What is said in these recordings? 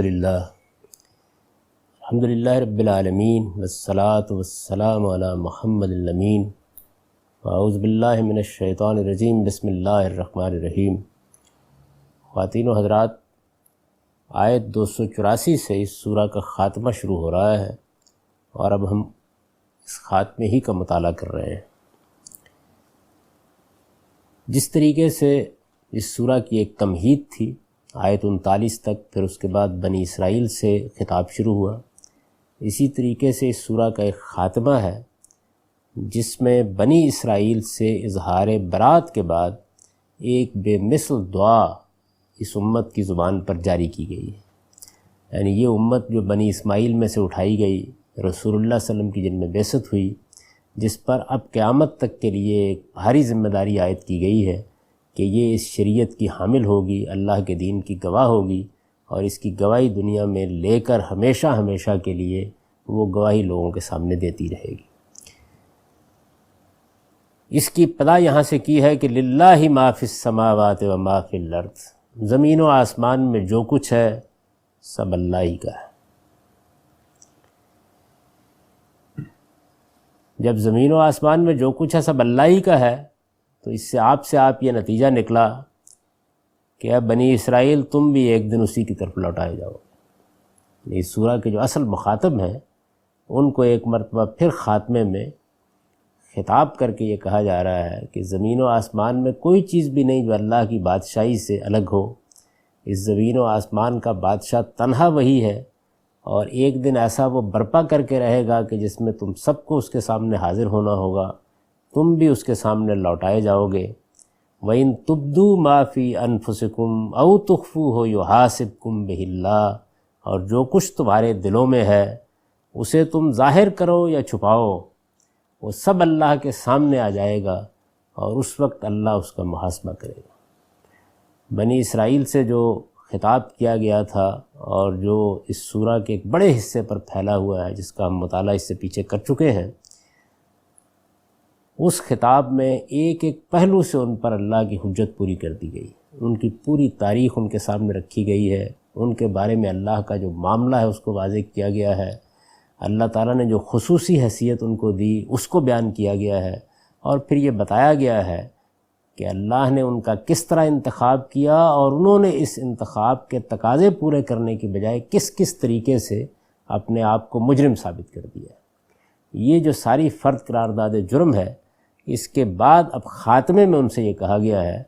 للہ الحمدللہ رب العالمین والصلاة والسلام علی محمد الامین اعوذ باللہ من الشیطان الرجیم بسم اللہ الرحمن الرحیم۔ خواتین و حضرات، آیت 284 سے اس سورہ کا خاتمہ شروع ہو رہا ہے اور اب ہم اس خاتمے ہی کا مطالعہ کر رہے ہیں۔ جس طریقے سے اس سورہ کی ایک تمہید تھی آیت 39 تک، پھر اس کے بعد بنی اسرائیل سے خطاب شروع ہوا، اسی طریقے سے اس سورہ کا ایک خاتمہ ہے جس میں بنی اسرائیل سے اظہار برات کے بعد ایک بے مثل دعا اس امت کی زبان پر جاری کی گئی ہے۔ یعنی یہ امت جو بنی اسماعیل میں سے اٹھائی گئی، رسول اللہ صلی اللہ علیہ وسلم کی جن میں بعثت ہوئی، جس پر اب قیامت تک کے لیے ایک بھاری ذمہ داری عائد کی گئی ہے کہ یہ اس شریعت کی حامل ہوگی، اللہ کے دین کی گواہ ہوگی، اور اس کی گواہی دنیا میں لے کر ہمیشہ ہمیشہ کے لیے وہ گواہی لوگوں کے سامنے دیتی رہے گی۔ اس کی ابتدا یہاں سے کی ہے کہ للہ ما فی السماوات و ما فی الارض، زمین و آسمان میں جو کچھ ہے سب اللہ ہی کا ہے۔ جب زمین و آسمان میں جو کچھ ہے سب اللہ ہی کا ہے تو اس سے آپ یہ نتیجہ نکلا کہ اب بنی اسرائیل تم بھی ایک دن اسی کی طرف لوٹائے جاؤ۔ اس سورہ کے جو اصل مخاطب ہیں ان کو ایک مرتبہ پھر خاتمے میں خطاب کر کے یہ کہا جا رہا ہے کہ زمین و آسمان میں کوئی چیز بھی نہیں جو اللہ کی بادشاہی سے الگ ہو۔ اس زمین و آسمان کا بادشاہ تنہا وہی ہے، اور ایک دن ایسا وہ برپا کر کے رہے گا کہ جس میں تم سب کو اس کے سامنے حاضر ہونا ہوگا، تم بھی اس کے سامنے لوٹائے جاؤ گے۔ وَإِن تُبْدُوا مَا فِي أَنفُسِكُمْ أَوْ تُخْفُوهُ يُحَاسِبْكُمْ بِهِ اللَّهُ، اور جو کچھ تمہارے دلوں میں ہے اسے تم ظاہر کرو یا چھپاؤ، وہ سب اللہ کے سامنے آ جائے گا اور اس وقت اللہ اس کا محاسبہ کرے گا۔ بنی اسرائیل سے جو خطاب کیا گیا تھا اور جو اس سورہ کے ایک بڑے حصے پر پھیلا ہوا ہے، جس کا ہم مطالعہ اس سے پیچھے کر چکے ہیں، اس خطاب میں ایک ایک پہلو سے ان پر اللہ کی حجت پوری کر دی گئی، ان کی پوری تاریخ ان کے سامنے رکھی گئی ہے، ان کے بارے میں اللہ کا جو معاملہ ہے اس کو واضح کیا گیا ہے، اللہ تعالیٰ نے جو خصوصی حیثیت ان کو دی اس کو بیان کیا گیا ہے، اور پھر یہ بتایا گیا ہے کہ اللہ نے ان کا کس طرح انتخاب کیا اور انہوں نے اس انتخاب کے تقاضے پورے کرنے کی بجائے کس کس طریقے سے اپنے آپ کو مجرم ثابت کر دیا۔ یہ جو ساری فرد قرارداد جرم ہے، اس کے بعد اب خاتمے میں ان سے یہ کہا گیا ہے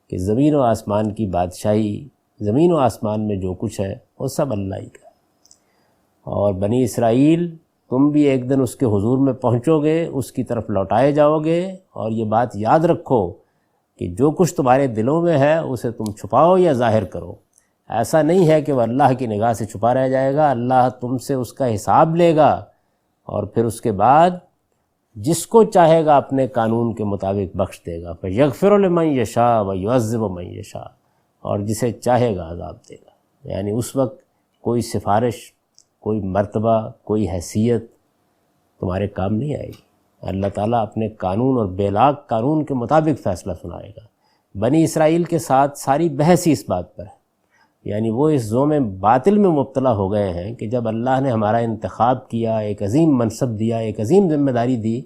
کہ زمین و آسمان کی بادشاہی، زمین و آسمان میں جو کچھ ہے وہ سب اللہ ہی کا ہے، اور بنی اسرائیل تم بھی ایک دن اس کے حضور میں پہنچو گے، اس کی طرف لوٹائے جاؤ گے، اور یہ بات یاد رکھو کہ جو کچھ تمہارے دلوں میں ہے اسے تم چھپاؤ یا ظاہر کرو۔ ایسا نہیں ہے کہ وہ اللہ کی نگاہ سے چھپا رہ جائے گا، اللہ تم سے اس کا حساب لے گا، اور پھر اس کے بعد جس کو چاہے گا اپنے قانون کے مطابق بخش دے گا، فَيَغْفِرُ لِمَن يَشَاءُ وَيُعَذِّبُ مَن يَشَاءُ، اور جسے چاہے گا عذاب دے گا۔ یعنی اس وقت کوئی سفارش، کوئی مرتبہ، کوئی حیثیت تمہارے کام نہیں آئے گی۔ اللہ تعالیٰ اپنے قانون اور بے لاگ قانون کے مطابق فیصلہ سنائے گا۔ بنی اسرائیل کے ساتھ ساری بحث ہی اس بات پر ہے، یعنی وہ اس ذوم باطل میں مبتلا ہو گئے ہیں کہ جب اللہ نے ہمارا انتخاب کیا، ایک عظیم منصب دیا، ایک عظیم ذمہ داری دی،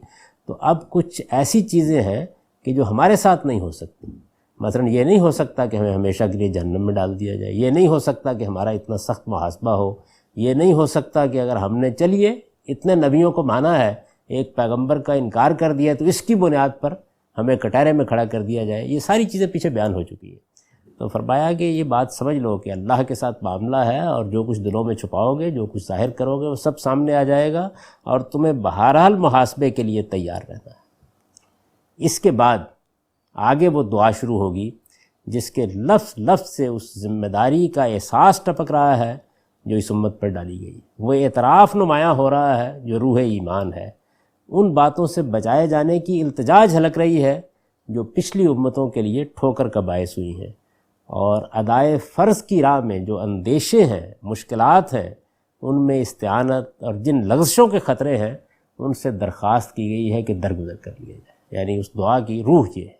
تو اب کچھ ایسی چیزیں ہیں کہ جو ہمارے ساتھ نہیں ہو سکتی۔ مثلا یہ نہیں ہو سکتا کہ ہمیں ہمیشہ کے لیے جہنم میں ڈال دیا جائے، یہ نہیں ہو سکتا کہ ہمارا اتنا سخت محاسبہ ہو، یہ نہیں ہو سکتا کہ اگر ہم نے چلیے اتنے نبیوں کو مانا ہے، ایک پیغمبر کا انکار کر دیا تو اس کی بنیاد پر ہمیں کٹہرے میں کھڑا کر دیا جائے۔ یہ ساری چیزیں پیچھے بیان ہو چکی ہے۔ تو فرمایا کہ یہ بات سمجھ لو کہ اللہ کے ساتھ معاملہ ہے، اور جو کچھ دلوں میں چھپاؤ گے، جو کچھ ظاہر کرو گے، وہ سب سامنے آ جائے گا، اور تمہیں بہرحال محاسبے کے لیے تیار رہنا ہے۔ اس کے بعد آگے وہ دعا شروع ہوگی جس کے لفظ لفظ سے اس ذمہ داری کا احساس ٹپک رہا ہے جو اس امت پر ڈالی گئی، وہ اعتراف نمایاں ہو رہا ہے جو روح ایمان ہے، ان باتوں سے بچائے جانے کی التجا جھلک رہی ہے جو پچھلی امتوں کے لیے ٹھوکر کا باعث ہوئی ہیں، اور ادائے فرض کی راہ میں جو اندیشے ہیں، مشکلات ہیں، ان میں استعانت اور جن لغزشوں کے خطرے ہیں ان سے درخواست کی گئی ہے کہ درگزر کر لیا جائے۔ یعنی اس دعا کی روح یہ ہے۔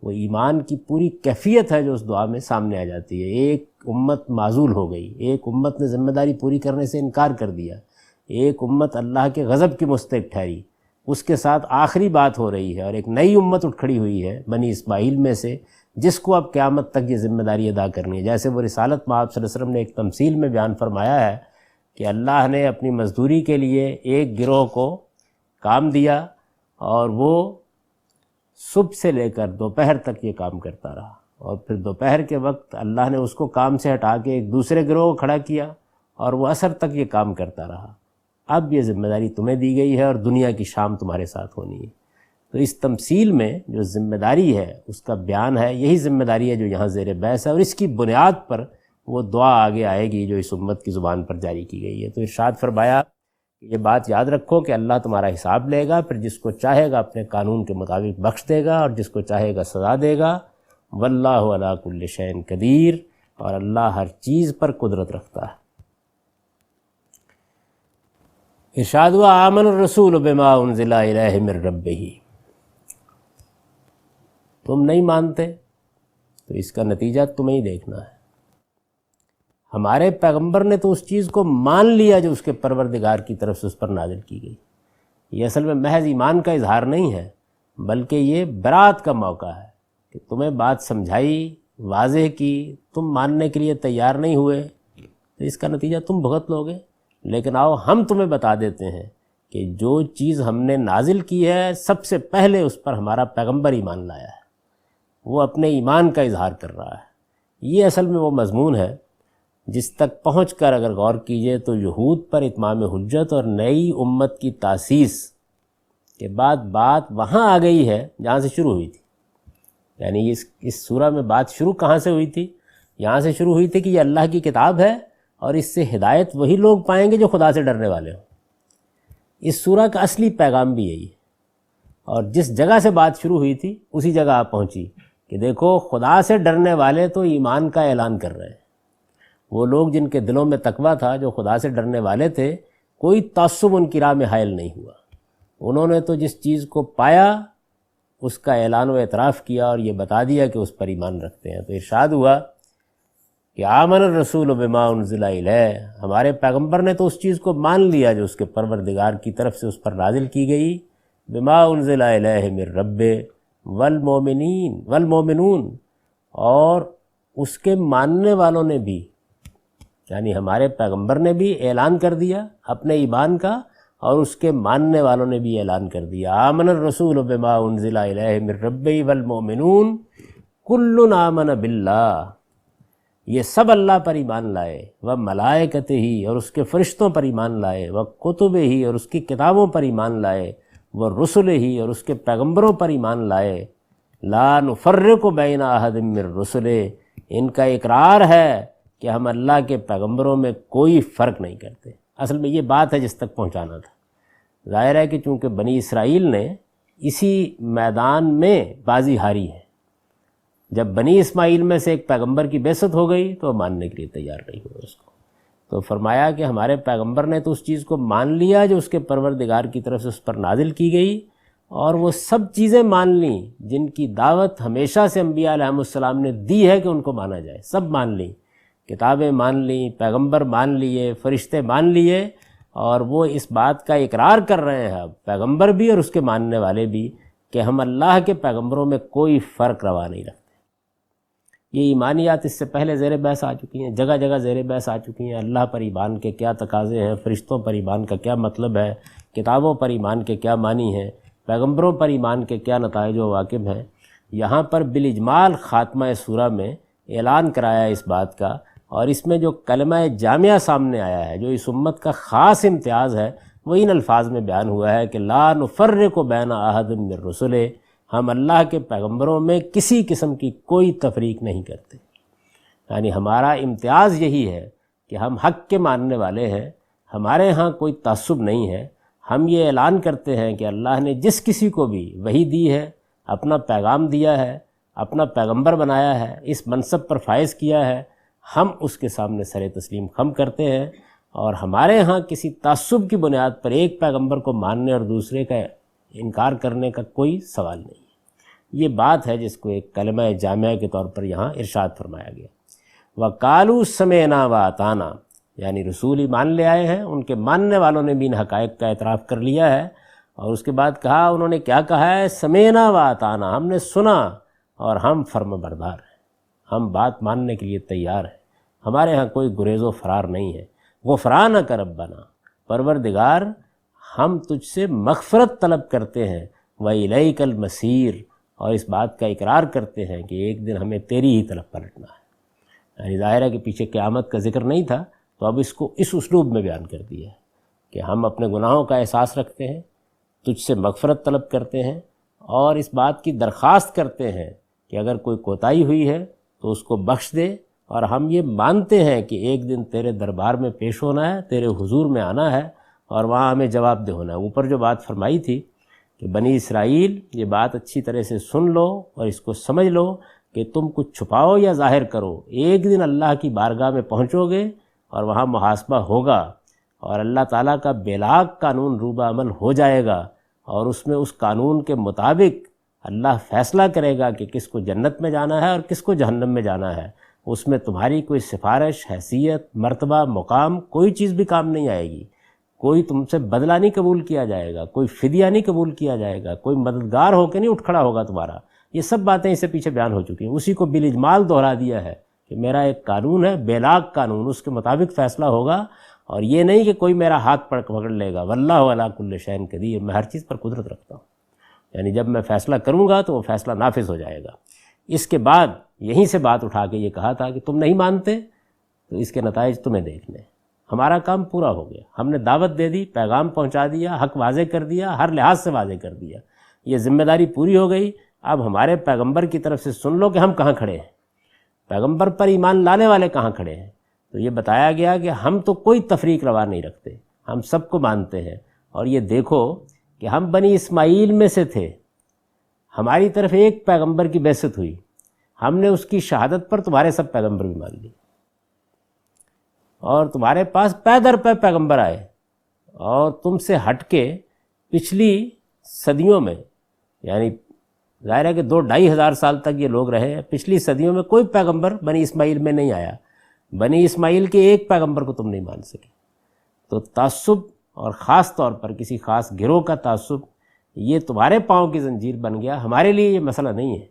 وہ ایمان کی پوری کیفیت ہے جو اس دعا میں سامنے آ جاتی ہے۔ ایک امت معزول ہو گئی، ایک امت نے ذمہ داری پوری کرنے سے انکار کر دیا، ایک امت اللہ کے غضب کی مستحق ٹھہری، اس کے ساتھ آخری بات ہو رہی ہے، اور ایک نئی امت اٹھ کھڑی ہوئی ہے بنی اسماعیل میں سے، جس کو اب قیامت تک یہ ذمہ داری ادا کرنی ہے۔ جیسے وہ رسالت میں آپ صلی اللہ علیہ وسلم نے ایک تمثیل میں بیان فرمایا ہے کہ اللہ نے اپنی مزدوری کے لیے ایک گروہ کو کام دیا، اور وہ صبح سے لے کر دوپہر تک یہ کام کرتا رہا، اور پھر دوپہر کے وقت اللہ نے اس کو کام سے ہٹا کے ایک دوسرے گروہ کو کھڑا کیا، اور وہ عصر تک یہ کام کرتا رہا۔ اب یہ ذمہ داری تمہیں دی گئی ہے، اور دنیا کی شام تمہارے ساتھ ہونی ہے۔ تو اس تمثیل میں جو ذمہ داری ہے اس کا بیان ہے، یہی ذمہ داری ہے جو یہاں زیر بحث ہے، اور اس کی بنیاد پر وہ دعا آگے آئے گی جو اس امت کی زبان پر جاری کی گئی ہے۔ تو ارشاد فرمایا کہ یہ بات یاد رکھو کہ اللہ تمہارا حساب لے گا، پھر جس کو چاہے گا اپنے قانون کے مطابق بخش دے گا، اور جس کو چاہے گا سزا دے گا۔ واللہ علی کل شیء قدیر، اور اللہ ہر چیز پر قدرت رکھتا ہے۔ ارشاد ہوا آمن الرسول بما انزل الیہ من ربہ، تم نہیں مانتے تو اس کا نتیجہ تمہیں ہی دیکھنا ہے۔ ہمارے پیغمبر نے تو اس چیز کو مان لیا جو اس کے پروردگار کی طرف سے اس پر نازل کی گئی۔ یہ اصل میں محض ایمان کا اظہار نہیں ہے، بلکہ یہ برات کا موقع ہے کہ تمہیں بات سمجھائی، واضح کی، تم ماننے کے لیے تیار نہیں ہوئے، تو اس کا نتیجہ تم بھگت لوگے۔ لیکن آؤ ہم تمہیں بتا دیتے ہیں کہ جو چیز ہم نے نازل کی ہے سب سے پہلے اس پر ہمارا پیغمبر ایمان لایا ہے، وہ اپنے ایمان کا اظہار کر رہا ہے۔ یہ اصل میں وہ مضمون ہے جس تک پہنچ کر اگر غور کیجئے تو یہود پر اتمام حجت اور نئی امت کی تاسیس کے بعد بات وہاں آ گئی ہے جہاں سے شروع ہوئی تھی۔ یعنی اس سورہ میں بات شروع کہاں سے ہوئی تھی؟ یہاں سے شروع ہوئی تھی کہ یہ اللہ کی کتاب ہے، اور اس سے ہدایت وہی لوگ پائیں گے جو خدا سے ڈرنے والے ہوں۔ اس سورہ کا اصلی پیغام بھی یہی ہے، اور جس جگہ سے بات شروع ہوئی تھی اسی جگہ آپ پہنچی کہ دیکھو خدا سے ڈرنے والے تو ایمان کا اعلان کر رہے ہیں۔ وہ لوگ جن کے دلوں میں تقویٰ تھا، جو خدا سے ڈرنے والے تھے، کوئی تعصب ان کی راہ میں حائل نہیں ہوا، انہوں نے تو جس چیز کو پایا اس کا اعلان و اعتراف کیا اور یہ بتا دیا کہ اس پر ایمان رکھتے ہیں۔ تو ارشاد ہوا کہ آمن الرسول بما انزل الیہ، ہمارے پیغمبر نے تو اس چیز کو مان لیا جو اس کے پروردگار کی طرف سے اس پر نازل کی گئی، بما انزل الیہ من رب والمؤمنون، اور اس کے ماننے والوں نے بھی، یعنی ہمارے پیغمبر نے بھی اعلان کر دیا اپنے ایمان کا، اور اس کے ماننے والوں نے بھی اعلان کر دیا۔ آمن الرسول بما انزل الیہ من ربہ والمؤمنون کل آمن باللہ، یہ سب اللہ پر ایمان لائے، وملائکتہ، اور اس کے فرشتوں پر ایمان لائے، وکتبہ، اور اس کی کتابوں پر ایمان لائے، ورسلہ، اور اس کے پیغمبروں پر ایمان لائے، لا نفرق بین احد من رسلہ، ان کا اقرار ہے کہ ہم اللہ کے پیغمبروں میں کوئی فرق نہیں کرتے۔ اصل میں یہ بات ہے جس تک پہنچانا تھا۔ ظاہر ہے کہ چونکہ بنی اسرائیل نے اسی میدان میں بازی ہاری ہے، جب بنی اسماعیل میں سے ایک پیغمبر کی بعثت ہو گئی تو وہ ماننے کے لیے تیار نہیں ہوئے اس کو۔ تو فرمایا کہ ہمارے پیغمبر نے تو اس چیز کو مان لیا جو اس کے پروردگار کی طرف سے اس پر نازل کی گئی، اور وہ سب چیزیں مان لیں جن کی دعوت ہمیشہ سے انبیاء علیہ السلام نے دی ہے کہ ان کو مانا جائے، سب مان لیں، کتابیں مان لیں، پیغمبر مان لیے، فرشتے مان لیے، اور وہ اس بات کا اقرار کر رہے ہیں اب پیغمبر بھی اور اس کے ماننے والے بھی کہ ہم اللہ کے پیغمبروں میں کوئی فرق روا نہیں رکھتے۔ یہ ایمانیات اس سے پہلے زیر بحث آ چکی ہیں، جگہ جگہ زیر بحث آ چکی ہیں۔ اللہ پر ایمان کے کیا تقاضے ہیں، فرشتوں پر ایمان کا کیا مطلب ہے، کتابوں پر ایمان کے کیا معنی ہیں، پیغمبروں پر ایمان کے کیا نتائج و عواقب ہیں۔ یہاں پر بالاجمال خاتمہ سورہ میں اعلان کرایا اس بات کا، اور اس میں جو کلمہ جامعہ سامنے آیا ہے، جو اس امت کا خاص امتیاز ہے، وہ ان الفاظ میں بیان ہوا ہے کہ لا نفرق بین احد من رسلہ، ہم اللہ کے پیغمبروں میں کسی قسم کی کوئی تفریق نہیں کرتے۔ یعنی ہمارا امتیاز یہی ہے کہ ہم حق کے ماننے والے ہیں، ہمارے ہاں کوئی تعصب نہیں ہے۔ ہم یہ اعلان کرتے ہیں کہ اللہ نے جس کسی کو بھی وحی دی ہے، اپنا پیغام دیا ہے، اپنا پیغمبر بنایا ہے، اس منصب پر فائز کیا ہے، ہم اس کے سامنے سر تسلیم خم کرتے ہیں، اور ہمارے ہاں کسی تعصب کی بنیاد پر ایک پیغمبر کو ماننے اور دوسرے کا انکار کرنے کا کوئی سوال نہیں۔ یہ بات ہے جس کو ایک کلمہ جامعہ کے طور پر یہاں ارشاد فرمایا گیا۔ وَقَالُوا سَمِعْنَا وَأَطَعْنَا، یعنی رسول ایمان لے آئے ہیں، ان کے ماننے والوں نے بھی ان حقائق کا اعتراف کر لیا ہے، اور اس کے بعد کہا، انہوں نے کیا کہا ہے؟ سَمِعْنَا وَأَطَعْنَا، ہم نے سنا اور ہم فرما بردار ہیں، ہم بات ماننے کے لیے تیار ہیں، ہمارے ہاں کوئی گریز و فرار نہیں ہے۔ غفرانک ربنا، پروردگار ہم تجھ سے مغفرت طلب کرتے ہیں، وَإِلَيْكَ الْمَصِيرُ، اور اس بات کا اقرار کرتے ہیں کہ ایک دن ہمیں تیری ہی طرف پلٹنا ہے۔ یعنی ظاہر ہے کہ پیچھے قیامت کا ذکر نہیں تھا، تو اب اس کو اس اسلوب میں بیان کر دیا ہے کہ ہم اپنے گناہوں کا احساس رکھتے ہیں، تجھ سے مغفرت طلب کرتے ہیں، اور اس بات کی درخواست کرتے ہیں کہ اگر کوئی کوتاہی ہوئی ہے تو اس کو بخش دے، اور ہم یہ مانتے ہیں کہ ایک دن تیرے دربار میں پیش ہونا ہے، تیرے حضور میں آنا ہے، اور وہاں ہمیں جواب دہ ہونا ہے۔ اوپر جو بات فرمائی تھی کہ بنی اسرائیل یہ بات اچھی طرح سے سن لو اور اس کو سمجھ لو کہ تم کچھ چھپاؤ یا ظاہر کرو، ایک دن اللہ کی بارگاہ میں پہنچو گے اور وہاں محاسبہ ہوگا، اور اللہ تعالیٰ کا بیلاق قانون روبہ عمل ہو جائے گا، اور اس میں اس قانون کے مطابق اللہ فیصلہ کرے گا کہ کس کو جنت میں جانا ہے اور کس کو جہنم میں جانا ہے۔ اس میں تمہاری کوئی سفارش، حیثیت، مرتبہ، مقام، کوئی چیز بھی کام نہیں آئے گی، کوئی تم سے بدلہ نہیں قبول کیا جائے گا، کوئی فدیہ نہیں قبول کیا جائے گا، کوئی مددگار ہو کے نہیں اٹھ کھڑا ہوگا تمہارا۔ یہ سب باتیں اس سے پیچھے بیان ہو چکی ہیں، اسی کو بالاجمال دہرا دیا ہے کہ میرا ایک قانون ہے، بیلاق قانون، اس کے مطابق فیصلہ ہوگا، اور یہ نہیں کہ کوئی میرا ہاتھ پکڑ لے گا۔ واللہ علی کل شیء قدیر، میں ہر چیز پر قدرت رکھتا ہوں، یعنی جب میں فیصلہ کروں گا تو وہ فیصلہ نافذ ہو جائے گا۔ اس کے بعد یہیں سے بات اٹھا کے یہ کہا تھا کہ تم نہیں مانتے تو اس کے نتائج تمہیں دیکھنے۔ ہمارا کام پورا ہو گیا، ہم نے دعوت دے دی، پیغام پہنچا دیا، حق واضح کر دیا، ہر لحاظ سے واضح کر دیا، یہ ذمہ داری پوری ہو گئی۔ اب ہمارے پیغمبر کی طرف سے سن لو کہ ہم کہاں کھڑے ہیں، پیغمبر پر ایمان لانے والے کہاں کھڑے ہیں۔ تو یہ بتایا گیا کہ ہم تو کوئی تفریق روا نہیں رکھتے، ہم سب کو مانتے ہیں، اور یہ دیکھو کہ ہم بنی اسماعیل میں سے تھے، ہماری طرف ایک پیغمبر کی بعثت ہوئی، ہم نے اس کی شہادت پر تمہارے سب پیغمبر بھی مان لیے، اور تمہارے پاس پے در پے پیغمبر آئے، اور تم سے ہٹ کے پچھلی صدیوں میں، یعنی ظاہر ہے کہ 2-2.5 سال تک یہ لوگ رہے ہیں، پچھلی صدیوں میں کوئی پیغمبر بنی اسماعیل میں نہیں آیا، بنی اسماعیل کے ایک پیغمبر کو تم نہیں مان سکے۔ تو تعصب، اور خاص طور پر کسی خاص گروہ کا تعصب، یہ تمہارے پاؤں کی زنجیر بن گیا، ہمارے لیے یہ مسئلہ نہیں ہے۔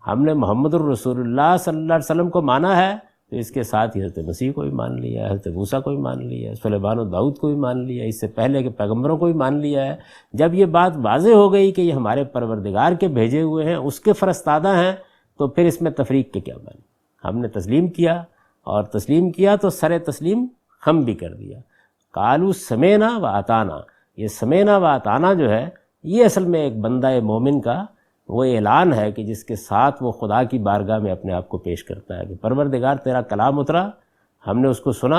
ہم نے محمد الرسول اللہ صلی اللہ علیہ وسلم کو مانا ہے، تو اس کے ساتھ ہی حضرت مسیح کو بھی مان لیا ہے، حضرت موسیٰ کو بھی مان لیا ہے، سلیمان و داؤد کو بھی مان لیا ہے، اس سے پہلے کے پیغمبروں کو بھی مان لیا ہے۔ جب یہ بات واضح ہو گئی کہ یہ ہمارے پروردگار کے بھیجے ہوئے ہیں، اس کے فرستادہ ہیں، تو پھر اس میں تفریق کے کیا معنی؟ ہم نے تسلیم کیا، اور تسلیم کیا تو سر تسلیم ہم بھی کر دیا۔ قالوا سمعنا واطعنا، یہ سمعنا واطعنا جو ہے، یہ اصل میں ایک بندہ مومن کا وہ اعلان ہے کہ جس کے ساتھ وہ خدا کی بارگاہ میں اپنے آپ کو پیش کرتا ہے کہ پروردگار تیرا کلام اترا، ہم نے اس کو سنا،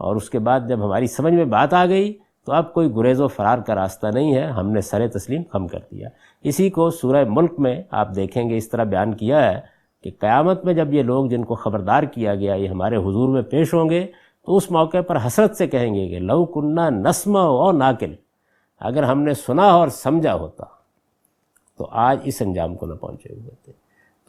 اور اس کے بعد جب ہماری سمجھ میں بات آ گئی تو اب کوئی گریز و فرار کا راستہ نہیں ہے، ہم نے سر تسلیم خم کر دیا۔ اسی کو سورہ ملک میں آپ دیکھیں گے اس طرح بیان کیا ہے کہ قیامت میں جب یہ لوگ جن کو خبردار کیا گیا یہ ہمارے حضور میں پیش ہوں گے، تو اس موقع پر حسرت سے کہیں گے کہ لو کننا نسمع و ناقل، اگر ہم نے سنا اور سمجھا ہوتا تو آج اس انجام کو نہ پہنچے ہوئے تھے۔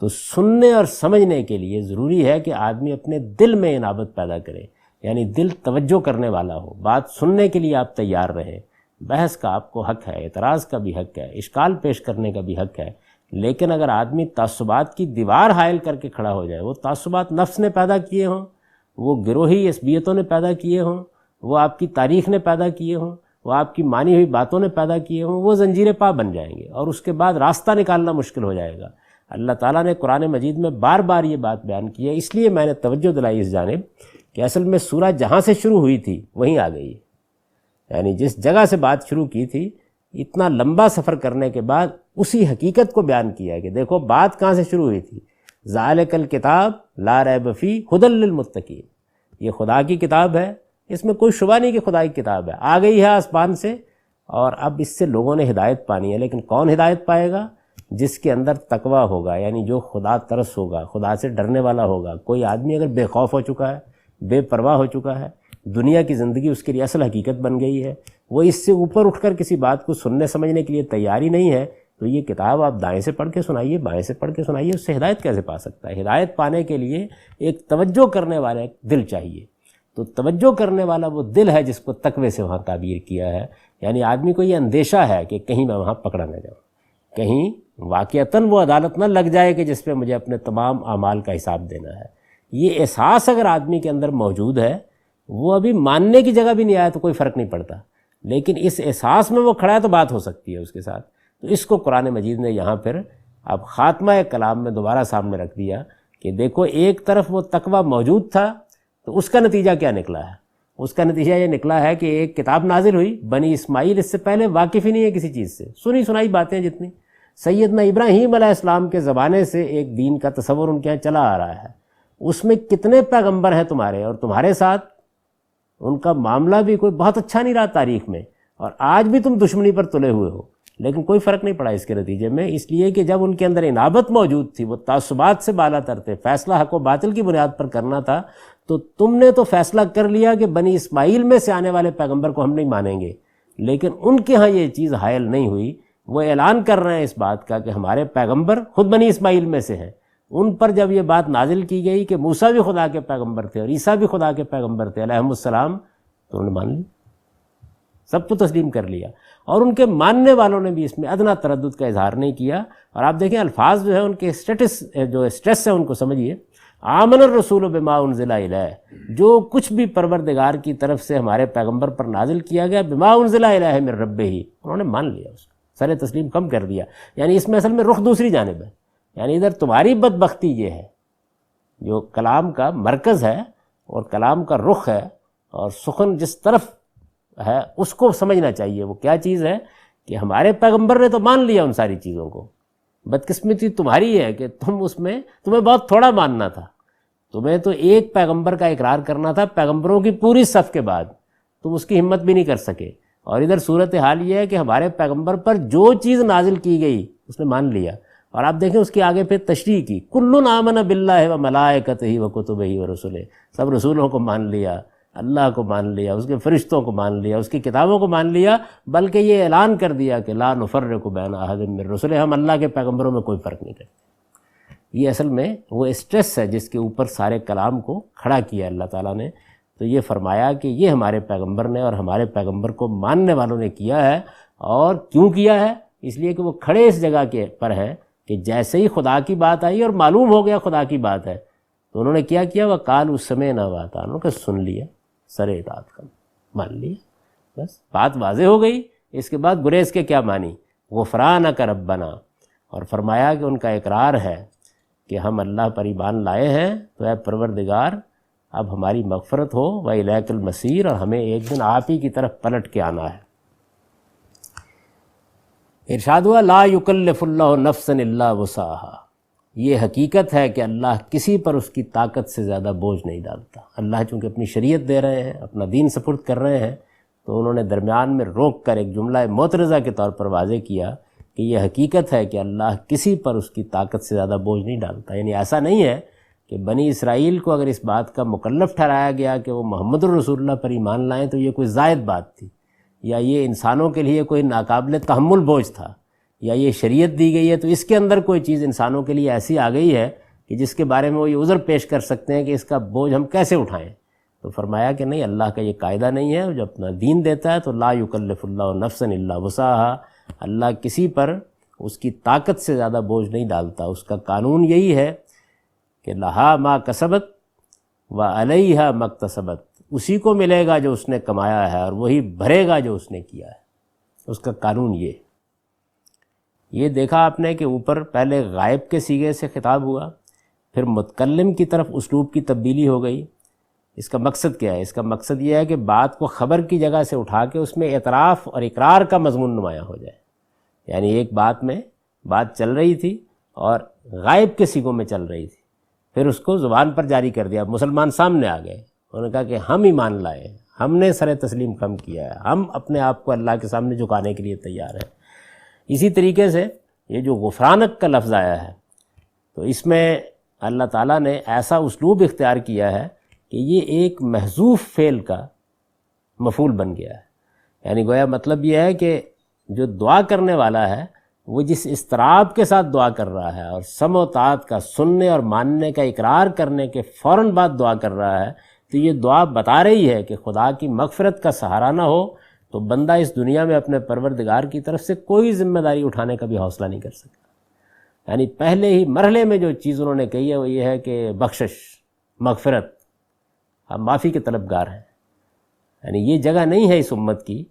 تو سننے اور سمجھنے کے لیے ضروری ہے کہ آدمی اپنے دل میں انابت پیدا کرے، یعنی دل توجہ کرنے والا ہو، بات سننے کے لیے آپ تیار رہیں۔ بحث کا آپ کو حق ہے، اعتراض کا بھی حق ہے، اشکال پیش کرنے کا بھی حق ہے، لیکن اگر آدمی تعصبات کی دیوار حائل کر کے کھڑا ہو جائے، وہ تعصبات نفس نے پیدا کیے ہوں، وہ گروہی عصبیتوں نے پیدا کیے ہوں، وہ آپ کی تاریخ نے پیدا کیے ہوں، وہ آپ کی مانی ہوئی باتوں نے پیدا کیے ہوں، وہ زنجیر پا بن جائیں گے، اور اس کے بعد راستہ نکالنا مشکل ہو جائے گا۔ اللہ تعالیٰ نے قرآن مجید میں بار بار یہ بات بیان کی ہے، اس لیے میں نے توجہ دلائی اس جانب کہ اصل میں سورہ جہاں سے شروع ہوئی تھی وہیں آ گئی ہے، یعنی جس جگہ سے بات شروع کی تھی، اتنا لمبا سفر کرنے کے بعد اسی حقیقت کو بیان کیا ہے کہ دیکھو بات کہاں سے شروع ہوئی تھی۔ ذالک الکتاب لا ریب فیہ ھدی للمتقین، یہ خدا کی کتاب ہے، اس میں کوئی شبہ نہیں کہ خدا کی کتاب ہے، آ گئی ہے آسمان سے، اور اب اس سے لوگوں نے ہدایت پانی ہے۔ لیکن کون ہدایت پائے گا؟ جس کے اندر تقویٰ ہوگا، یعنی جو خدا ترس ہوگا، خدا سے ڈرنے والا ہوگا۔ کوئی آدمی اگر بے خوف ہو چکا ہے، بے پرواہ ہو چکا ہے، دنیا کی زندگی اس کے لیے اصل حقیقت بن گئی ہے، وہ اس سے اوپر اٹھ کر کسی بات کو سننے سمجھنے کے لیے تیاری نہیں ہے، تو یہ کتاب آپ دائیں سے پڑھ کے سنائیے، بائیں سے پڑھ کے سنائیے، اس سے ہدایت کیسے پا سکتا ہے؟ ہدایت پانے کے لیے ایک توجہ کرنے والا ایک دل چاہیے، تو توجہ کرنے والا وہ دل ہے جس کو تقوی سے وہاں تعبیر کیا ہے. یعنی آدمی کو یہ اندیشہ ہے کہ کہیں میں وہاں پکڑا نہ جاؤں، کہیں واقعتاً وہ عدالت نہ لگ جائے کہ جس پہ مجھے اپنے تمام اعمال کا حساب دینا ہے. یہ احساس اگر آدمی کے اندر موجود ہے، وہ ابھی ماننے کی جگہ بھی نہیں آیا تو کوئی فرق نہیں پڑتا، لیکن اس احساس میں وہ کھڑا ہے تو بات ہو سکتی ہے اس کے ساتھ. تو اس کو قرآن مجید نے یہاں پھر اب خاتمہ کلام میں دوبارہ سامنے رکھ دیا کہ دیکھو ایک طرف وہ تقویٰ موجود تھا تو اس کا نتیجہ کیا نکلا ہے. اس کا نتیجہ یہ نکلا ہے کہ ایک کتاب نازل ہوئی، بنی اسماعیل اس سے پہلے واقف ہی نہیں ہے کسی چیز سے، سنی سنائی باتیں جتنی سیدنا ابراہیم علیہ السلام کے زمانے سے ایک دین کا تصور ان کے یہاں چلا آ رہا ہے. اس میں کتنے پیغمبر ہیں تمہارے، اور تمہارے ساتھ ان کا معاملہ بھی کوئی بہت اچھا نہیں رہا تاریخ میں، اور آج بھی تم دشمنی پر تلے ہوئے ہو، لیکن کوئی فرق نہیں پڑا اس کے نتیجے میں، اس لیے کہ جب ان کے اندر انابت موجود تھی، وہ تعصبات سے بالا تر تھے، فیصلہ حق و باطل کی بنیاد پر کرنا تھا، تو تم نے تو فیصلہ کر لیا کہ بنی اسماعیل میں سے آنے والے پیغمبر کو ہم نہیں مانیں گے، لیکن ان کے ہاں یہ چیز حائل نہیں ہوئی. وہ اعلان کر رہے ہیں اس بات کا کہ ہمارے پیغمبر خود بنی اسماعیل میں سے ہیں. ان پر جب یہ بات نازل کی گئی کہ موسیٰ بھی خدا کے پیغمبر تھے اور عیسیٰ بھی خدا کے پیغمبر تھے علیہم السلام، تو انہوں نے مان لی، سب کو تسلیم کر لیا. اور ان کے ماننے والوں نے بھی اس میں ادنا تردد کا اظہار نہیں کیا. اور آپ دیکھیں الفاظ جو ہے ان کے اسٹریس ہے ان کو سمجھیے. آمن الرسول بما انزل الیہ، جو کچھ بھی پروردگار کی طرف سے ہمارے پیغمبر پر نازل کیا گیا، بما انزل الیہ من ربہ، انہوں نے مان لیا، اس کو سر تسلیم کم کر دیا. یعنی اس میں اصل میں رخ دوسری جانب ہے. یعنی ادھر تمہاری بدبختی یہ ہے، جو کلام کا مرکز ہے اور کلام کا رخ ہے اور سخن جس طرف ہے اس کو سمجھنا چاہیے. وہ کیا چیز ہے کہ ہمارے پیغمبر نے تو مان لیا ان ساری چیزوں کو، بدقسمتی تمہاری ہے کہ تمہیں بہت تھوڑا ماننا تھا. تمہیں تو ایک پیغمبر کا اقرار کرنا تھا پیغمبروں کی پوری صف کے بعد، تم اس کی ہمت بھی نہیں کر سکے. اور ادھر صورتحال یہ ہے کہ ہمارے پیغمبر پر جو چیز نازل کی گئی اس نے مان لیا. اور آپ دیکھیں اس کے آگے پھر تشریح کی، کل آمن باللہ و ملائکتہ و کتبہ و رسلہ، سب رسولوں کو مان لیا، اللہ کو مان لیا، اس کے فرشتوں کو مان لیا، اس کی کتابوں کو مان لیا، بلکہ یہ اعلان کر دیا کہ لا نفرق بین احد من رسلہ، ہم اللہ کے پیغمبروں میں کوئی فرق نہیں کرتے. یہ اصل میں وہ اسٹریس ہے جس کے اوپر سارے کلام کو کھڑا کیا اللہ تعالیٰ نے. تو یہ فرمایا کہ یہ ہمارے پیغمبر نے اور ہمارے پیغمبر کو ماننے والوں نے کیا ہے. اور کیوں کیا ہے؟ اس لیے کہ وہ کھڑے اس جگہ کے پر ہیں کہ جیسے ہی خدا کی بات آئی اور معلوم ہو گیا خدا کی بات ہے، تو انہوں نے کیا کیا، وہ قالوا سمعنا واطعنا، انہوں نے سن لیا، سر اطاعت کا مان لیا، بس بات واضح ہو گئی. اس کے بعد گریز کے کیا مانی، غفرانک ربنا، اور فرمایا کہ ان کا اقرار ہے کہ ہم اللہ پر ایمان لائے ہیں، تو اے پروردگار اب ہماری مغفرت ہو، وَإِلَيْكَ الْمَصِيرُ، اور ہمیں ایک دن آپ ہی کی طرف پلٹ کے آنا ہے. ارشاد ہوا لا یکلف اللہ نفسا الا وسعها، یہ حقیقت ہے کہ اللہ کسی پر اس کی طاقت سے زیادہ بوجھ نہیں ڈالتا. اللہ چونکہ اپنی شریعت دے رہے ہیں، اپنا دین سپرد کر رہے ہیں، تو انہوں نے درمیان میں روک کر ایک جملہ معترضہ کے طور پر واضح کیا کہ یہ حقیقت ہے کہ اللہ کسی پر اس کی طاقت سے زیادہ بوجھ نہیں ڈالتا. یعنی ایسا نہیں ہے کہ بنی اسرائیل کو اگر اس بات کا مکلف ٹھہرایا گیا کہ وہ محمد الرسول اللہ پر ایمان لائیں تو یہ کوئی زائد بات تھی، یا یہ انسانوں کے لیے کوئی ناقابل تحمل بوجھ تھا، یا یہ شریعت دی گئی ہے تو اس کے اندر کوئی چیز انسانوں کے لیے ایسی آ گئی ہے کہ جس کے بارے میں وہ یہ عذر پیش کر سکتے ہیں کہ اس کا بوجھ ہم کیسے اٹھائیں. تو فرمایا کہ نہیں، اللہ کا یہ قاعدہ نہیں ہے. جو اپنا دین دیتا ہے تو لا یکلف اللہ نفسا الا وسعها، اللہ کسی پر اس کی طاقت سے زیادہ بوجھ نہیں ڈالتا. اس کا قانون یہی ہے کہ لہا ما کسبت وعلیہا ما اکتسبت، اسی کو ملے گا جو اس نے کمایا ہے اور وہی بھرے گا جو اس نے کیا ہے. اس کا قانون یہ دیکھا آپ نے کہ اوپر پہلے غائب کے صیغے سے خطاب ہوا، پھر متکلم کی طرف اسلوب کی تبدیلی ہو گئی. اس کا مقصد کیا ہے؟ اس کا مقصد یہ ہے کہ بات کو خبر کی جگہ سے اٹھا کے اس میں اعتراف اور اقرار کا مضمون نمایاں ہو جائے. یعنی ایک بات میں بات چل رہی تھی اور غائب کے صیغوں میں چل رہی تھی، پھر اس کو زبان پر جاری کر دیا. مسلمان سامنے آ گئے، انہوں نے کہا کہ ہم ایمان لائے، ہم نے سر تسلیم کم کیا ہے، ہم اپنے آپ کو اللہ کے سامنے جھکانے کے لیے تیار ہیں. اسی طریقے سے یہ جو غفرانک کا لفظ آیا ہے، تو اس میں اللہ تعالیٰ نے ایسا اسلوب اختیار کیا ہے کہ یہ ایک محذوف فعل کا مفعول بن گیا ہے. یعنی گویا مطلب یہ ہے کہ جو دعا کرنے والا ہے وہ جس اضطراب کے ساتھ دعا کر رہا ہے اور سمع و طاعت کا سننے اور ماننے کا اقرار کرنے کے فوراً بعد دعا کر رہا ہے، تو یہ دعا بتا رہی ہے کہ خدا کی مغفرت کا سہارا نہ ہو تو بندہ اس دنیا میں اپنے پروردگار کی طرف سے کوئی ذمہ داری اٹھانے کا بھی حوصلہ نہیں کر سکتا۔ یعنی پہلے ہی مرحلے میں جو چیز انہوں نے کہی ہے وہ یہ ہے کہ بخشش، مغفرت، ہم معافی کے طلبگار ہیں۔ یعنی یہ جگہ نہیں ہے اس امت کی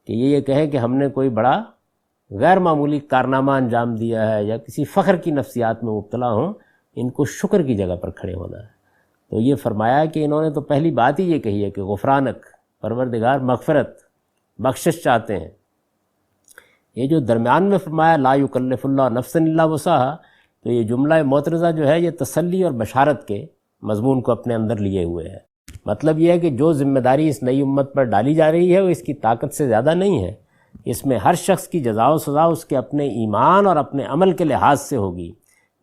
کہ یہ کہیں کہ ہم نے کوئی بڑا غیر معمولی کارنامہ انجام دیا ہے یا کسی فخر کی نفسیات میں مبتلا ہوں، ان کو شکر کی جگہ پر کھڑے ہونا ہے۔ تو یہ فرمایا کہ انہوں نے تو پہلی بات ہی یہ کہی ہے کہ غفرانک، پروردگار مغفرت، بخشش چاہتے ہیں۔ یہ جو درمیان میں فرمایا لا یکلف اللہ نفسا الا وسعہا، تو یہ جملہ معترضہ جو ہے یہ تسلی اور بشارت کے مضمون کو اپنے اندر لیے ہوئے ہے۔ مطلب یہ ہے کہ جو ذمہ داری اس نئی امت پر ڈالی جا رہی ہے وہ اس کی طاقت سے زیادہ نہیں ہے، اس میں ہر شخص کی جزا و سزا اس کے اپنے ایمان اور اپنے عمل کے لحاظ سے ہوگی،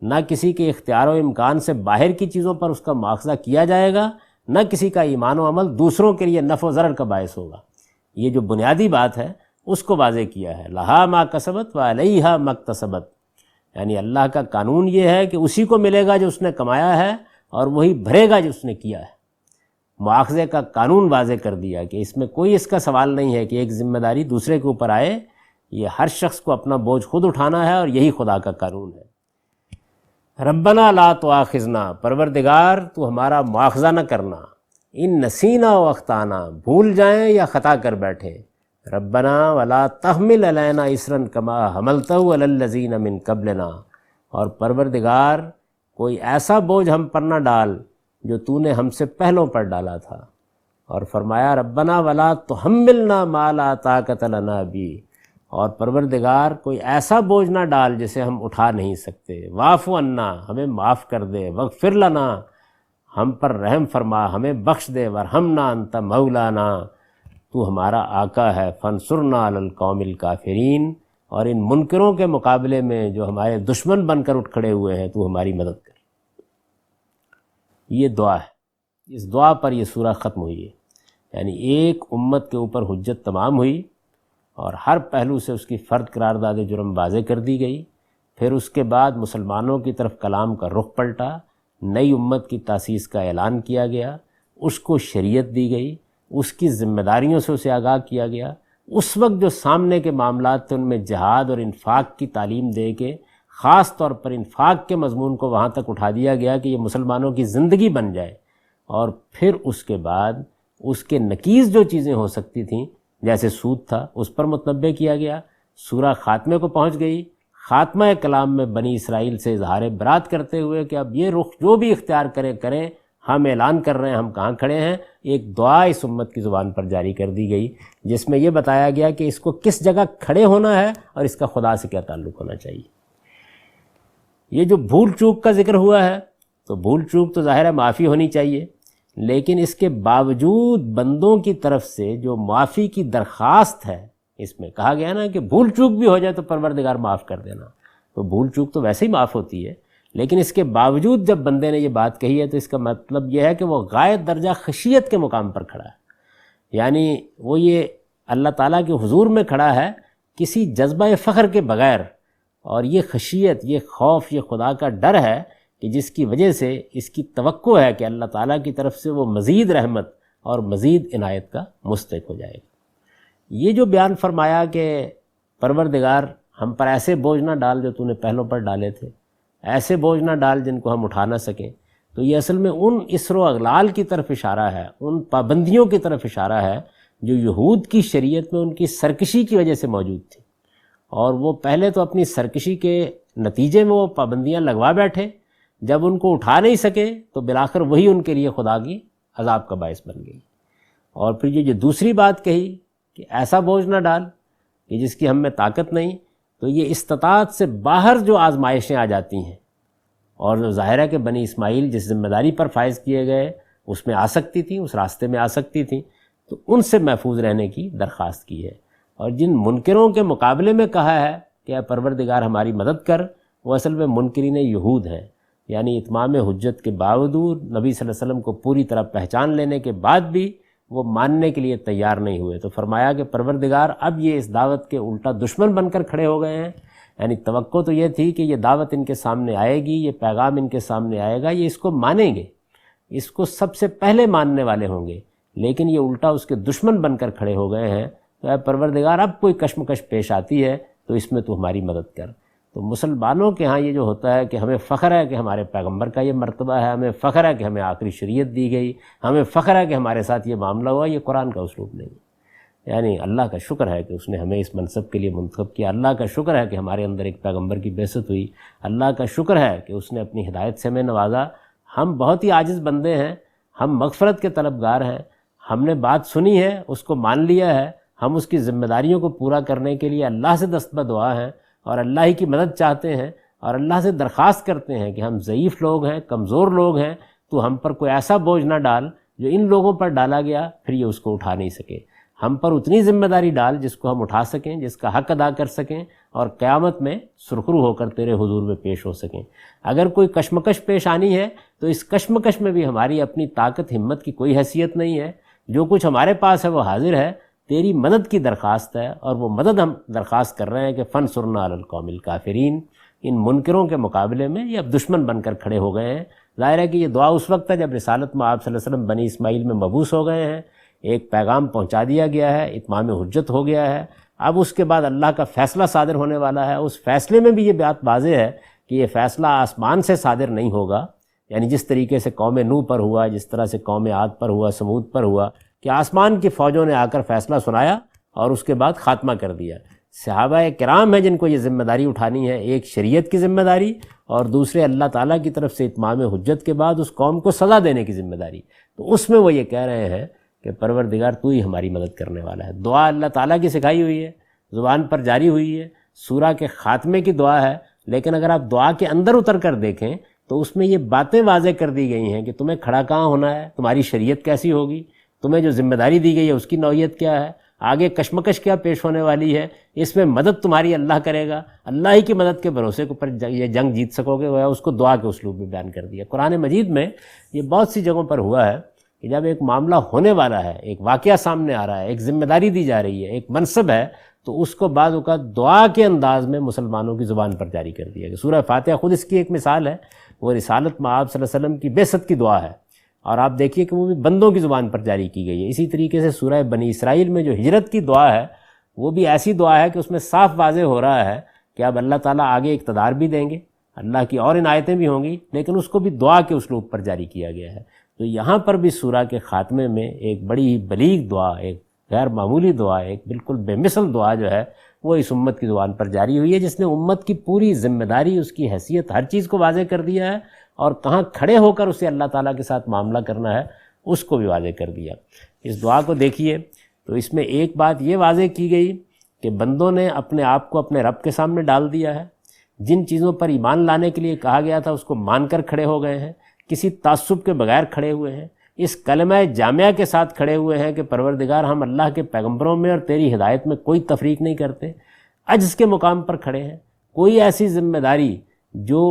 نہ کسی کے اختیار و امکان سے باہر کی چیزوں پر اس کا مواخذہ کیا جائے گا، نہ کسی کا ایمان و عمل دوسروں کے لیے نفع و ضرر کا باعث ہوگا۔ یہ جو بنیادی بات ہے اس کو واضح کیا ہے، لہا ما کسبت و علیہا ما اکتسبت، یعنی اللہ کا قانون یہ ہے کہ اسی کو ملے گا جو اس نے کمایا ہے اور وہی بھرے گا جو اس نے کیا ہے۔ مواخذے کا قانون واضح کر دیا کہ اس میں کوئی اس کا سوال نہیں ہے کہ ایک ذمہ داری دوسرے کے اوپر آئے، یہ ہر شخص کو اپنا بوجھ خود اٹھانا ہے اور یہی خدا کا قانون ہے۔ ربنا لا تؤاخذنا، پروردگار تو ہمارا مواخذہ نہ کرنا، ان نسینا و اخطانا، بھول جائیں یا خطا کر بیٹھیں، ربنا ولا تحمل علینا اصرا کما حملتہ علی الذین من قبلنا، اور پروردگار کوئی ایسا بوجھ ہم پر نہ ڈال جو تو نے ہم سے پہلوں پر ڈالا تھا۔ اور فرمایا ربنا ولا تحملنا ما لا طاقت لنا بہ، اور پروردگار کوئی ایسا بوجھ نہ ڈال جسے ہم اٹھا نہیں سکتے، واعف عنا، ہمیں معاف کر دے، واغفر لنا، ہم پر رحم فرما، ہمیں بخش دے، ورحمنا انت مولانا، تو ہمارا آقا ہے، فانصرنا علی القوم الکافرین، اور ان منکروں کے مقابلے میں جو ہمارے دشمن بن کر اٹھ کھڑے ہوئے ہیں تو ہماری مدد کر۔ یہ دعا ہے، اس دعا پر یہ سورہ ختم ہوئی ہے، یعنی ایک امت کے اوپر حجت تمام ہوئی اور ہر پہلو سے اس کی فرد قرارداد جرم واضح کر دی گئی۔ پھر اس کے بعد مسلمانوں کی طرف کلام کا رخ پلٹا، نئی امت کی تاسیس کا اعلان کیا گیا، اس کو شریعت دی گئی، اس کی ذمہ داریوں سے اسے آگاہ کیا گیا۔ اس وقت جو سامنے کے معاملات تھے ان میں جہاد اور انفاق کی تعلیم دے کے خاص طور پر انفاق کے مضمون کو وہاں تک اٹھا دیا گیا کہ یہ مسلمانوں کی زندگی بن جائے، اور پھر اس کے بعد اس کے نقیض جو چیزیں ہو سکتی تھیں جیسے سود تھا اس پر متنبہ کیا گیا۔ سورہ خاتمے کو پہنچ گئی، خاتمہ کلام میں بنی اسرائیل سے اظہار برات کرتے ہوئے کہ اب یہ رخ جو بھی اختیار کریں، ہم اعلان کر رہے ہیں ہم کہاں کھڑے ہیں۔ ایک دعا اس امت کی زبان پر جاری کر دی گئی جس میں یہ بتایا گیا کہ اس کو کس جگہ کھڑے ہونا ہے اور اس کا خدا سے کیا تعلق ہونا چاہیے۔ یہ جو بھول چوک کا ذکر ہوا ہے تو بھول چوک تو ظاہر ہے معافی ہونی چاہیے، لیکن اس کے باوجود بندوں کی طرف سے جو معافی کی درخواست ہے، اس میں کہا گیا نا کہ بھول چوک بھی ہو جائے تو پروردگار معاف کر دینا، تو بھول چوک تو ویسے ہی معاف ہوتی ہے، لیکن اس کے باوجود جب بندے نے یہ بات کہی ہے تو اس کا مطلب یہ ہے کہ وہ غایت درجہ خشیت کے مقام پر کھڑا ہے، یعنی وہ یہ اللہ تعالیٰ کے حضور میں کھڑا ہے کسی جذبہ فخر کے بغیر، اور یہ خشیت، یہ خوف، یہ خدا کا ڈر ہے کہ جس کی وجہ سے اس کی توقع ہے کہ اللہ تعالیٰ کی طرف سے وہ مزید رحمت اور مزید عنایت کا مستحق ہو جائے گا۔ یہ جو بیان فرمایا کہ پروردگار ہم پر ایسے بوجھ نہ ڈال جو تو نے پہلوں پر ڈالے تھے، ایسے بوجھ نہ ڈال جن کو ہم اٹھا نہ سکیں، تو یہ اصل میں ان اسر و اغلال کی طرف اشارہ ہے، ان پابندیوں کی طرف اشارہ ہے جو یہود کی شریعت میں ان کی سرکشی کی وجہ سے موجود تھی، اور وہ پہلے تو اپنی سرکشی کے نتیجے میں وہ پابندیاں لگوا بیٹھے، جب ان کو اٹھا نہیں سکے تو بالآخر وہی ان کے لیے خدا کی عذاب کا باعث بن گئی۔ اور پھر یہ جو دوسری بات کہی کہ ایسا بوجھ نہ ڈال کہ جس کی ہم میں طاقت نہیں، تو یہ استطاعت سے باہر جو آزمائشیں آ جاتی ہیں، اور جو ظاہر ہے کہ بنی اسماعیل جس ذمہ داری پر فائز کیے گئے اس میں آ سکتی تھیں، اس راستے میں آ سکتی تھیں، تو ان سے محفوظ رہنے کی درخواست کی ہے۔ اور جن منکروں کے مقابلے میں کہا ہے کہ اے پروردگار ہماری مدد کر، وہ اصل میں منکرین یہود ہیں، یعنی اتمام حجت کے باوجود نبی صلی اللہ علیہ وسلم کو پوری طرح پہچان لینے کے بعد بھی وہ ماننے کے لیے تیار نہیں ہوئے، تو فرمایا کہ پروردگار اب یہ اس دعوت کے الٹا دشمن بن کر کھڑے ہو گئے ہیں، یعنی توقع تو یہ تھی کہ یہ دعوت ان کے سامنے آئے گی، یہ پیغام ان کے سامنے آئے گا، یہ اس کو مانیں گے، اس کو سب سے پہلے ماننے والے ہوں گے، لیکن یہ الٹا اس کے دشمن بن کر کھڑے ہو گئے ہیں۔ تو اے پروردگار اب کوئی کشمکش پیش آتی ہے تو اس میں تو ہماری مدد کر۔ تو مسلمانوں کے ہاں یہ جو ہوتا ہے کہ ہمیں فخر ہے کہ ہمارے پیغمبر کا یہ مرتبہ ہے، ہمیں فخر ہے کہ ہمیں آخری شریعت دی گئی، ہمیں فخر ہے کہ ہمارے ساتھ یہ معاملہ ہوا، یہ قرآن کا اسلوب نہیں ہے۔ یعنی اللہ کا شکر ہے کہ اس نے ہمیں اس منصب کے لیے منتخب کیا، اللہ کا شکر ہے کہ ہمارے اندر ایک پیغمبر کی بعثت ہوئی، اللہ کا شکر ہے کہ اس نے اپنی ہدایت سے ہمیں نوازا۔ ہم بہت ہی عاجز بندے ہیں، ہم مغفرت کے طلبگار ہیں، ہم نے بات سنی ہے، اس کو مان لیا ہے، ہم اس کی ذمہ داریوں کو پورا کرنے کے لیے اللہ سے دست بدعا ہیں اور اللہ ہی کی مدد چاہتے ہیں اور اللہ سے درخواست کرتے ہیں کہ ہم ضعیف لوگ ہیں، کمزور لوگ ہیں، تو ہم پر کوئی ایسا بوجھ نہ ڈال جو ان لوگوں پر ڈالا گیا پھر یہ اس کو اٹھا نہیں سکے۔ ہم پر اتنی ذمہ داری ڈال جس کو ہم اٹھا سکیں، جس کا حق ادا کر سکیں اور قیامت میں سرخرو ہو کر تیرے حضور میں پیش ہو سکیں۔ اگر کوئی کشمکش پیش آنی ہے تو اس کشمکش میں بھی ہماری اپنی طاقت ہمت کی کوئی حیثیت نہیں ہے، جو کچھ ہمارے پاس ہے وہ حاضر ہے، تیری مدد کی درخواست ہے، اور وہ مدد ہم درخواست کر رہے ہیں کہ فنصرنا علی القوم الکافرین۔ ان منکروں کے مقابلے میں یہ اب دشمن بن کر کھڑے ہو گئے ہیں۔ ظاہر ہے کہ یہ دعا اس وقت ہے جب رسالت میں آپ صلی اللہ علیہ وسلم بنی اسماعیل میں مبعوث ہو گئے ہیں، ایک پیغام پہنچا دیا گیا ہے، اتمام حجت ہو گیا ہے، اب اس کے بعد اللہ کا فیصلہ صادر ہونے والا ہے۔ اس فیصلے میں بھی یہ بات واضح ہے کہ یہ فیصلہ آسمان سے صادر نہیں ہوگا، یعنی جس طریقے سے قوم نوح پر ہوا، جس طرح سے قوم عاد پر ہوا، سمود پر ہوا، کہ آسمان کی فوجوں نے آ کر فیصلہ سنایا اور اس کے بعد خاتمہ کر دیا۔ صحابہ کرام ہیں جن کو یہ ذمہ داری اٹھانی ہے، ایک شریعت کی ذمہ داری اور دوسرے اللہ تعالیٰ کی طرف سے اتمام حجت کے بعد اس قوم کو سزا دینے کی ذمہ داری۔ تو اس میں وہ یہ کہہ رہے ہیں کہ پروردگار تو ہی ہماری مدد کرنے والا ہے۔ دعا اللہ تعالیٰ کی سکھائی ہوئی ہے، زبان پر جاری ہوئی ہے، سورہ کے خاتمے کی دعا ہے، لیکن اگر آپ دعا کے اندر اتر کر دیکھیں تو اس میں یہ باتیں واضح کر دی گئی ہیں کہ تمہیں کھڑا کہاں ہونا ہے، تمہاری شریعت کیسی ہوگی، تمہیں جو ذمہ داری دی گئی ہے اس کی نوعیت کیا ہے، آگے کشمکش کیا پیش ہونے والی ہے، اس میں مدد تمہاری اللہ کرے گا، اللہ ہی کی مدد کے بھروسے کو پر یہ جنگ جیت سکو گے، اس کو دعا کے اسلوب میں بیان کر دیا۔ قرآن مجید میں یہ بہت سی جگہوں پر ہوا ہے کہ جب ایک معاملہ ہونے والا ہے، ایک واقعہ سامنے آ رہا ہے، ایک ذمہ داری دی جا رہی ہے، ایک منصب ہے، تو اس کو بعض اوقات دعا کے انداز میں مسلمانوں کی زبان پر جاری کر دیا گیا۔ سورہ فاتحہ خود اس کی ایک مثال ہے، وہ رسالت میں آپ صلی اللہ علیہ وسلم کی بعثت کی دعا ہے، اور آپ دیکھیے کہ وہ بھی بندوں کی زبان پر جاری کی گئی ہے۔ اسی طریقے سے سورہ بنی اسرائیل میں جو ہجرت کی دعا ہے وہ بھی ایسی دعا ہے کہ اس میں صاف واضح ہو رہا ہے کہ اب اللہ تعالیٰ آگے اقتدار بھی دیں گے، اللہ کی اور عنایتیں بھی ہوں گی، لیکن اس کو بھی دعا کے اسلوب پر جاری کیا گیا ہے۔ تو یہاں پر بھی سورہ کے خاتمے میں ایک بڑی ہی بلیغ دعا، ایک غیر معمولی دعا، ایک بالکل بے مثل دعا جو ہے وہ اس امت کی زبان پر جاری ہوئی ہے، جس نے امت کی پوری ذمہ داری، اس کی حیثیت، ہر چیز کو واضح کر دیا ہے، اور کہاں کھڑے ہو کر اسے اللہ تعالیٰ کے ساتھ معاملہ کرنا ہے اس کو بھی واضح کر دیا۔ اس دعا کو دیکھیے تو اس میں ایک بات یہ واضح کی گئی کہ بندوں نے اپنے آپ کو اپنے رب کے سامنے ڈال دیا ہے، جن چیزوں پر ایمان لانے کے لیے کہا گیا تھا اس کو مان کر کھڑے ہو گئے ہیں، کسی تعصب کے بغیر کھڑے ہوئے ہیں، اس کلمہ جامعہ کے ساتھ کھڑے ہوئے ہیں کہ پروردگار ہم اللہ کے پیغمبروں میں اور تیری ہدایت میں کوئی تفریق نہیں کرتے، عجز کے مقام پر کھڑے ہیں، کوئی ایسی ذمہ داری جو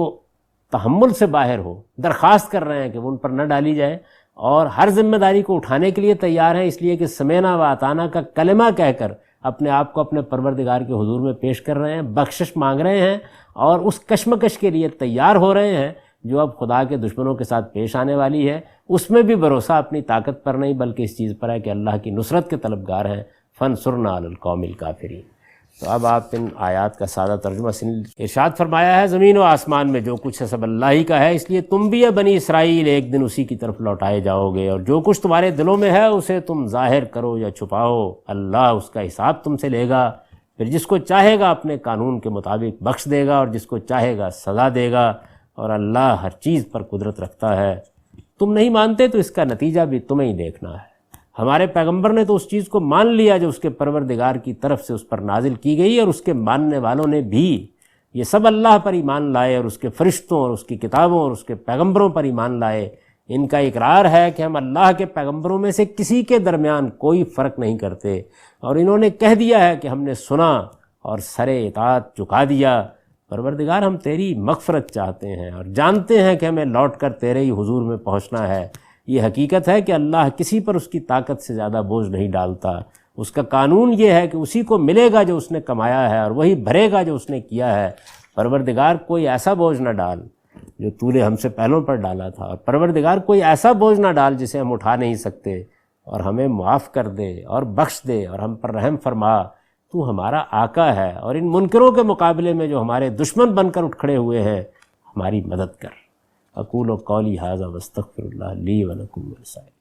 تحمل سے باہر ہو درخواست کر رہے ہیں کہ وہ ان پر نہ ڈالی جائے، اور ہر ذمہ داری کو اٹھانے کے لیے تیار ہیں، اس لیے کہ سمینا و اطعنا کا کلمہ کہہ کر اپنے آپ کو اپنے پروردگار کے حضور میں پیش کر رہے ہیں، بخشش مانگ رہے ہیں، اور اس کشمکش کے لیے تیار ہو رہے ہیں جو اب خدا کے دشمنوں کے ساتھ پیش آنے والی ہے۔ اس میں بھی بھروسہ اپنی طاقت پر نہیں بلکہ اس چیز پر ہے کہ اللہ کی نصرت کے طلبگار ہیں، فانصرنا علی القوم الکافرین۔ تو اب آپ ان آیات کا سادہ ترجمہ ارشاد فرمایا ہے، زمین و آسمان میں جو کچھ ہے سب اللہ ہی کا ہے، اس لیے تم بھی بنی اسرائیل ایک دن اسی کی طرف لوٹائے جاؤ گے، اور جو کچھ تمہارے دلوں میں ہے اسے تم ظاہر کرو یا چھپاؤ، اللہ اس کا حساب تم سے لے گا، پھر جس کو چاہے گا اپنے قانون کے مطابق بخش دے گا اور جس کو چاہے گا سزا دے گا، اور اللہ ہر چیز پر قدرت رکھتا ہے۔ تم نہیں مانتے تو اس کا نتیجہ بھی تمہیں ہی دیکھنا ہے۔ ہمارے پیغمبر نے تو اس چیز کو مان لیا جو اس کے پروردگار کی طرف سے اس پر نازل کی گئی، اور اس کے ماننے والوں نے بھی یہ سب اللہ پر ایمان لائے، اور اس کے فرشتوں اور اس کی کتابوں اور اس کے پیغمبروں پر ایمان لائے۔ ان کا اقرار ہے کہ ہم اللہ کے پیغمبروں میں سے کسی کے درمیان کوئی فرق نہیں کرتے، اور انہوں نے کہہ دیا ہے کہ ہم نے سنا اور سر اطاعت جھکا دیا۔ پروردگار ہم تیری مغفرت چاہتے ہیں اور جانتے ہیں کہ ہمیں لوٹ کر تیرے ہی حضور میں پہنچنا ہے۔ یہ حقیقت ہے کہ اللہ کسی پر اس کی طاقت سے زیادہ بوجھ نہیں ڈالتا، اس کا قانون یہ ہے کہ اسی کو ملے گا جو اس نے کمایا ہے اور وہی بھرے گا جو اس نے کیا ہے۔ پروردگار کوئی ایسا بوجھ نہ ڈال جو تو نے ہم سے پہلوں پر ڈالا تھا، اور پروردگار کوئی ایسا بوجھ نہ ڈال جسے ہم اٹھا نہیں سکتے، اور ہمیں معاف کر دے اور بخش دے اور ہم پر رحم فرما۔ تو ہمارا آقا ہے، اور ان منکروں کے مقابلے میں جو ہمارے دشمن بن کر اٹھ کھڑے ہوئے ہیں ہماری مدد کر۔ اقول قولی ھذا واستغفر اللہ لی ولکم ولسائر